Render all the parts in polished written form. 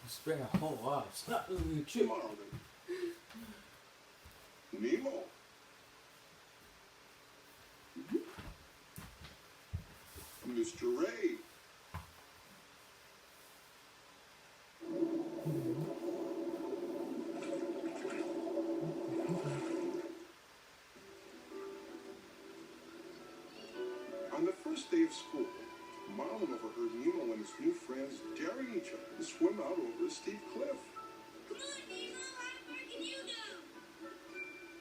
Spend a whole lot. It's not really a trick. Marlin. Nemo. Mr. Ray. On the first day of school, Marlin overheard Nemo and his new friends daring each other to swim out over a steep cliff. Come on, Nemo, how far can you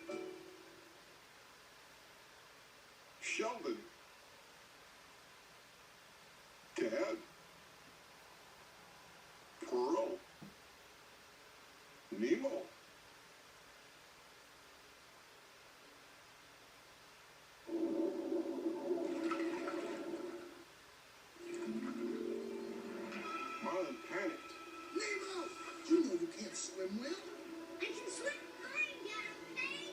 go? Sheldon. Dad. Pearl. Nemo. Marlin panicked. Nemo! You know you can't swim well. I can swim fine, Dad, okay?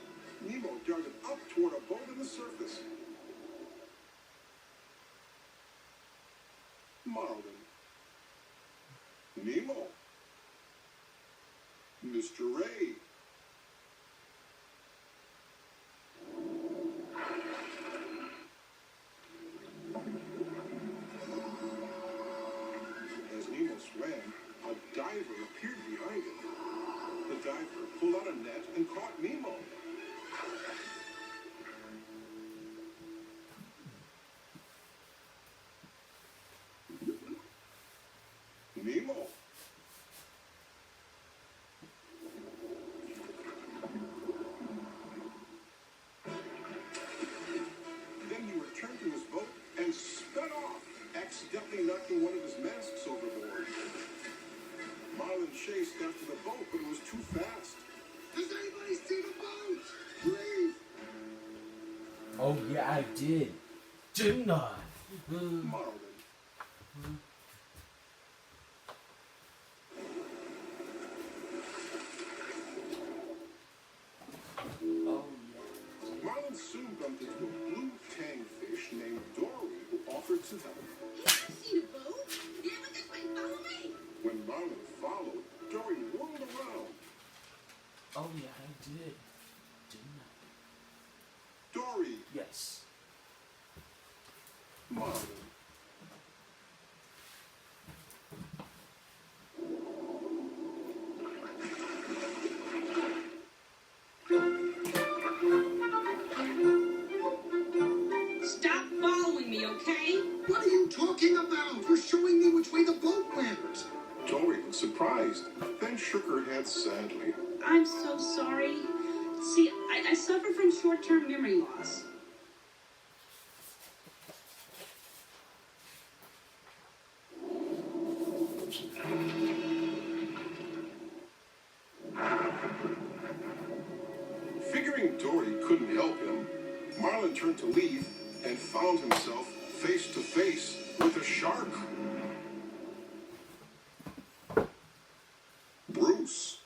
Nemo darted up toward a boat on the surface. Marlin. Nemo. Mr. Ray. As Nemo swam, a diver appeared behind him. The diver pulled out a net and caught Nemo. Nemo. Then he returned to his boat and sped off, accidentally knocking one of his masks overboard. Marlin chased after the boat, but it was too fast. Does anybody see the boat? Please! Oh yeah, I did. Didn't I? Marlin. Oh Marlin soon bumped into a blue tangfish named Dory who offered to help. Hey, I've seen a boat. Yeah, but this way, follow me. When Marlin followed, Dory whirled around. yeah. Oh yeah, I did. Didn't I? Dory. Yes. Marlin. Stop following me, okay? What are you talking about? You're showing me which way the boat went. Dory looked surprised, then shook her head sadly. I'm so sorry. See, I suffer from short-term memory loss. Figuring Dory couldn't help him, Marlin turned to leave and found himself face to face with a shark. Bruce.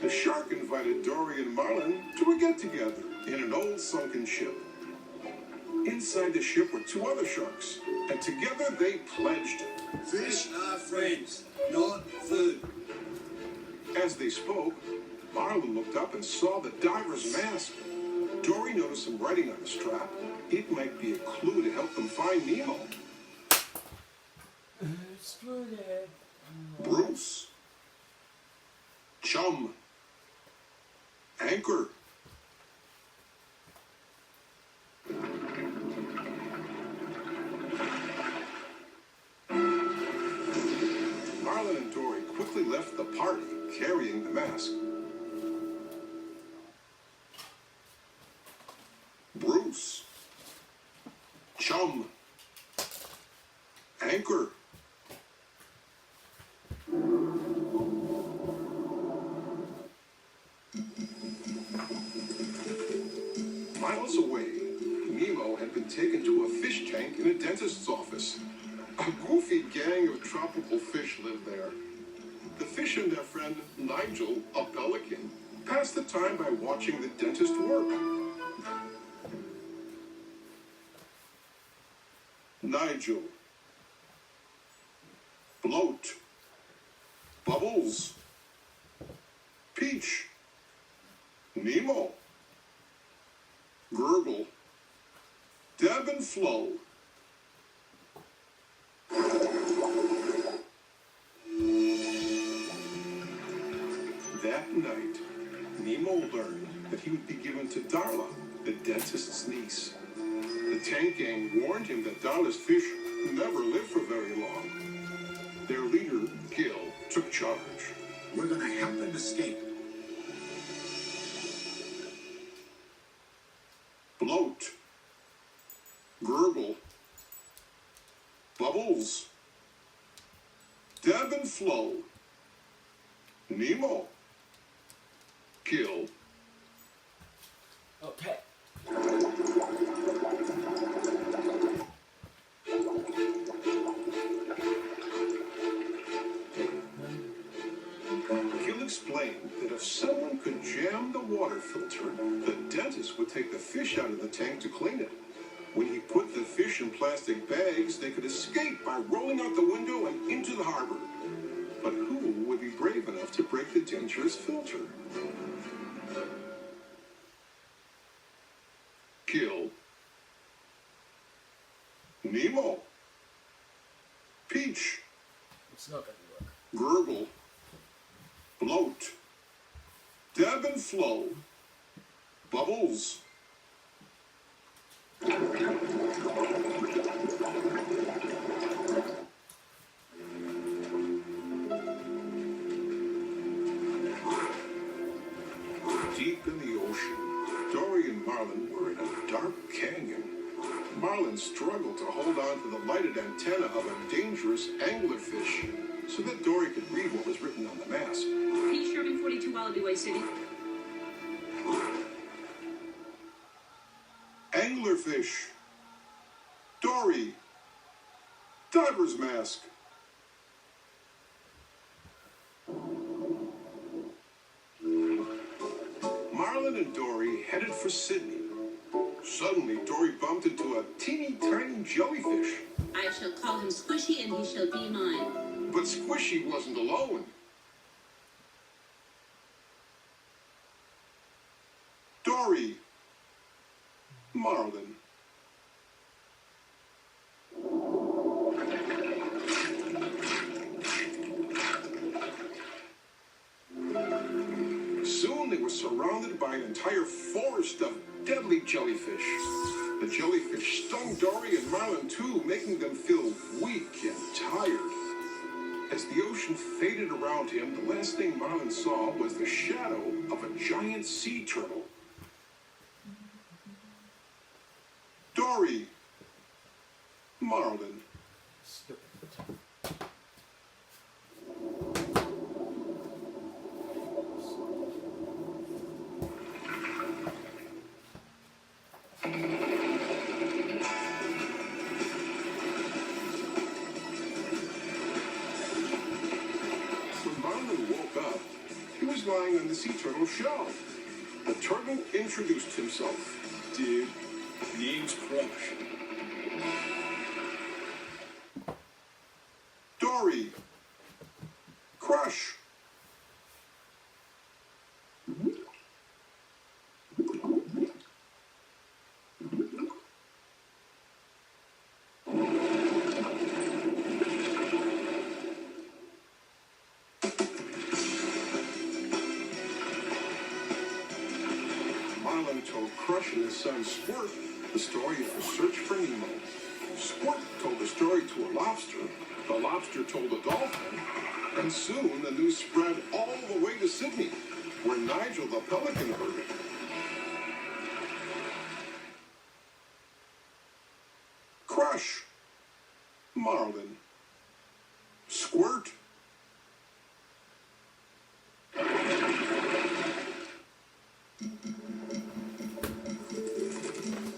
The shark invited Dory and Marlin to a get-together in an old sunken ship. Inside the ship were two other sharks, and together they pledged. Fish are friends, not food. As they spoke, Marlin looked up and saw the diver's mask. Dory noticed some writing on the strap. It might be a clue to help them find Nemo. Screw that. Bruce. Chum. Anchor. Marlin and Dory quickly left the party carrying the mask. Bruce. Chum. Anchor. Miles away, Nemo had been taken to a fish tank in a dentist's office. A goofy gang of tropical fish lived there. The fish and their friend Nigel, a pelican, passed the time by watching the dentist work. Nigel. Bloat. Bubbles. Peach. Nemo. Gurgle. Deb and Flo. That night, Nemo learned that he would be given to Darla, the dentist's niece. The tank gang warned him that Darla's fish never lived for very long. Their leader, Gil, took charge. We're gonna help them escape. Bloat. Gurgle. Bubbles. Deb and Flo. Nemo. Gil. Okay. Gil explained that if someone could jam the water filter, the dentist would take the fish out of the tank to clean it. When he put the fish in plastic bags, they could escape by rolling out the window and into the harbor. But who would be brave enough to break the dangerous filter? Gil. Nemo. Peach. It's not gonna work. Gurgle. Bloat. Deb and Flo. Bubbles. Deep in the ocean, Dory and Marlin were in a dark canyon. Marlin struggled to hold on to the lighted antenna of a dangerous anglerfish so that Dory could read what was written on the mask. Pete Sherman, 42 Wallaby Way City. Anglerfish. Dory. Diver's mask. Marlin and Dory headed for Sydney. Suddenly, Dory bumped into a teeny tiny jellyfish. I shall call him Squishy and he shall be mine. But Squishy wasn't alone. Dory. Marlin. Soon they were surrounded by an entire forest of deadly jellyfish. The jellyfish stung Dory and Marlin too, making them feel weak and tired. As the ocean faded around him, the last thing Marlin saw was the shadow of a giant sea turtle. Dory. Marlin. Stupid. When Marlin woke up, he was lying on the sea turtle's shell. The turtle introduced himself. Dude, name's Crush. Dory. Crush. Marlin told Crush and his son Squirt the story of the search for Nemo. Squirt told the story to a lobster. The lobster told a dolphin. And soon the news spread all the way to Sydney, where Nigel the pelican heard it. Crush. Marlin. Squirt.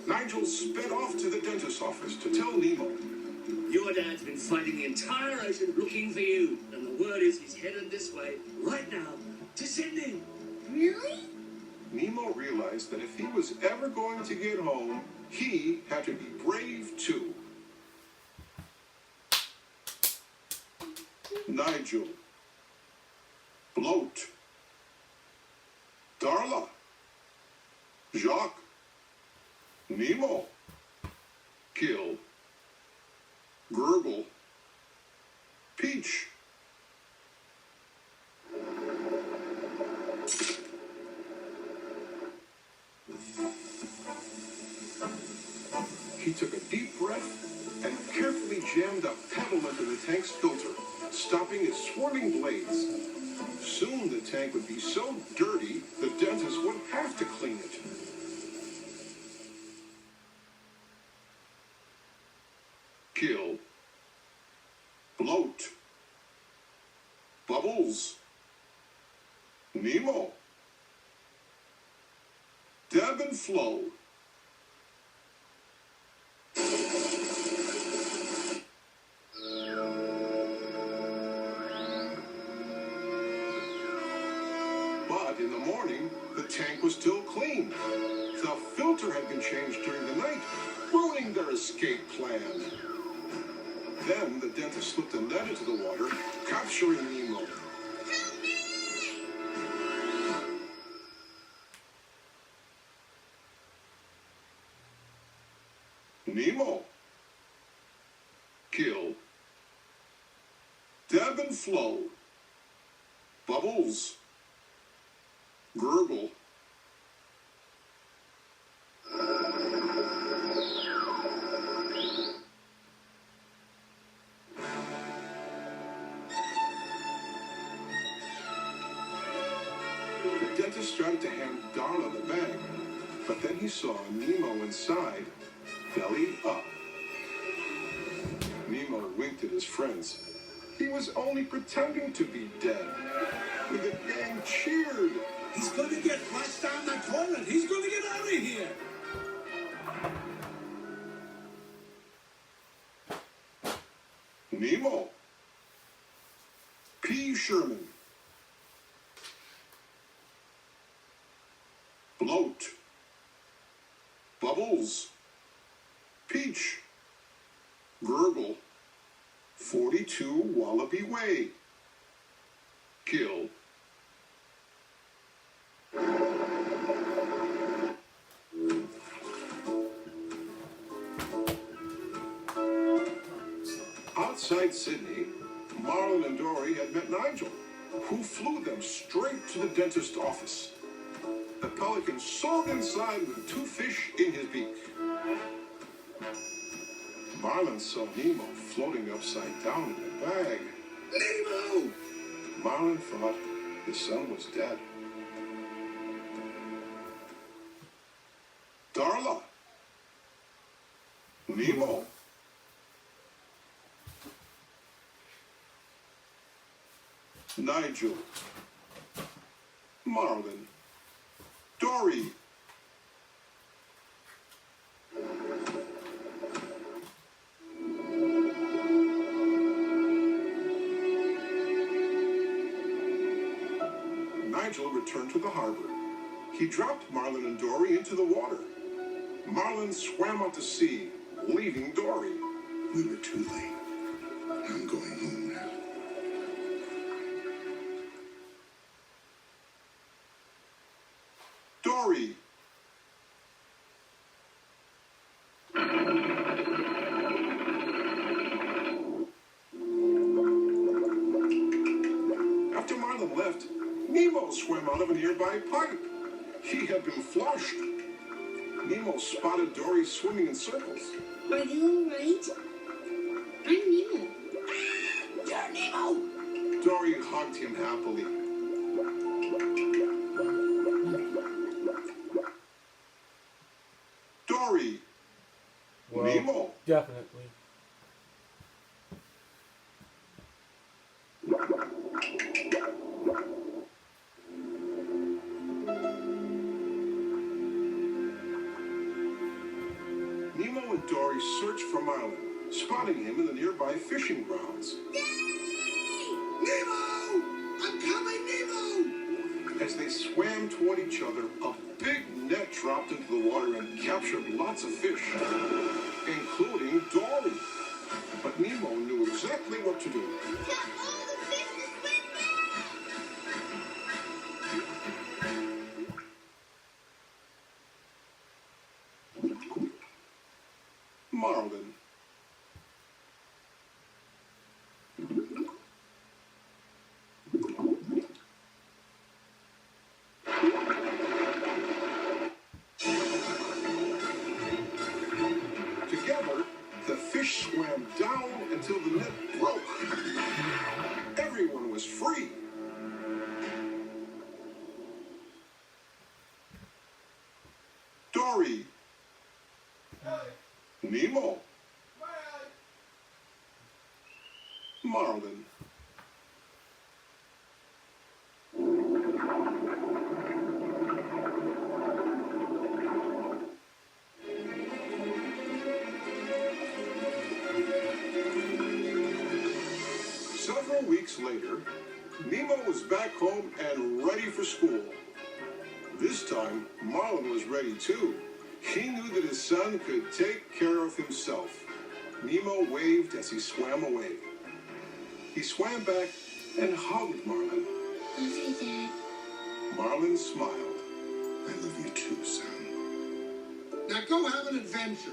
Nigel sped off to the dentist's office to tell Nemo. Your dad's been fighting the entire ocean looking for you, and the word is he's headed this way right now to Sydney. Really? Nemo realized that if he was ever going to get home, he had to be brave too. Nigel, Bloat, Darla, Jacques, Nemo, Kill, Gurgle, Peach. He took a deep breath and carefully jammed a pebble into the tank's filter, stopping its swirling blades. Soon the tank would be so dirty, the dentist would have to clean it. Kill, Bloat, Bubbles, Nemo, Deb and Flo. But in the morning, the tank was still clean. The filter had been changed during the night, ruining their escape plan. Then the dentist slipped a net into the water, capturing Nemo. Nemo, Kill, Deb and Flo, Bubbles, Gurgle, the dentist started to hand Darla the bag, but then he saw Nemo inside, belly up. Nemo winked at his friends. He was only pretending to be dead. The gang cheered. He's going to get flushed down the toilet. He's going to get out of here. Nemo, P. Sherman, Bloat, Bubbles, Peach, Gurgle, 42 Wallaby Way, Kill. Outside Sydney, Marlin and Dory had met Nigel, who flew them straight to the dentist's office. The pelican soared inside with 2 fish in his beak. Marlin saw Nemo floating upside down in a bag. Nemo! Marlin thought his son was dead. Darla, Nemo, Nigel, Marlin, Dory. Nigel returned to the harbor. He dropped Marlin and Dory into the water. Marlin swam out to sea, leaving Dory. We were too late. I'm going home now. Dory. After Marlin left, Nemo swam out of a nearby pipe. He had been flushed. Nemo spotted Dory swimming in circles. Are you all right? I'm Nemo. You're Nemo! Dory hugged him happily. Dory. Well, Nemo. definitely. Nemo and Dory searched for Marlin, spotting him in the nearby fishing grounds. Nemo! I'm coming, Nemo! As they swam toward each other, a big net dropped into the water and captured lots of fish, including Dory. But Nemo knew exactly what to do. Tell all the Marlin. Together, the fish swam down until the net broke. Everyone was free. Dory. Nemo. Marlin. Several weeks later, Nemo was back home and ready for school. This time, Marlin was ready too. He knew that his son could take care of himself. Nemo waved as he swam away. He swam back and hugged Marlin. Love you, Dad. Marlin smiled. I love you too, son. Now go have an adventure.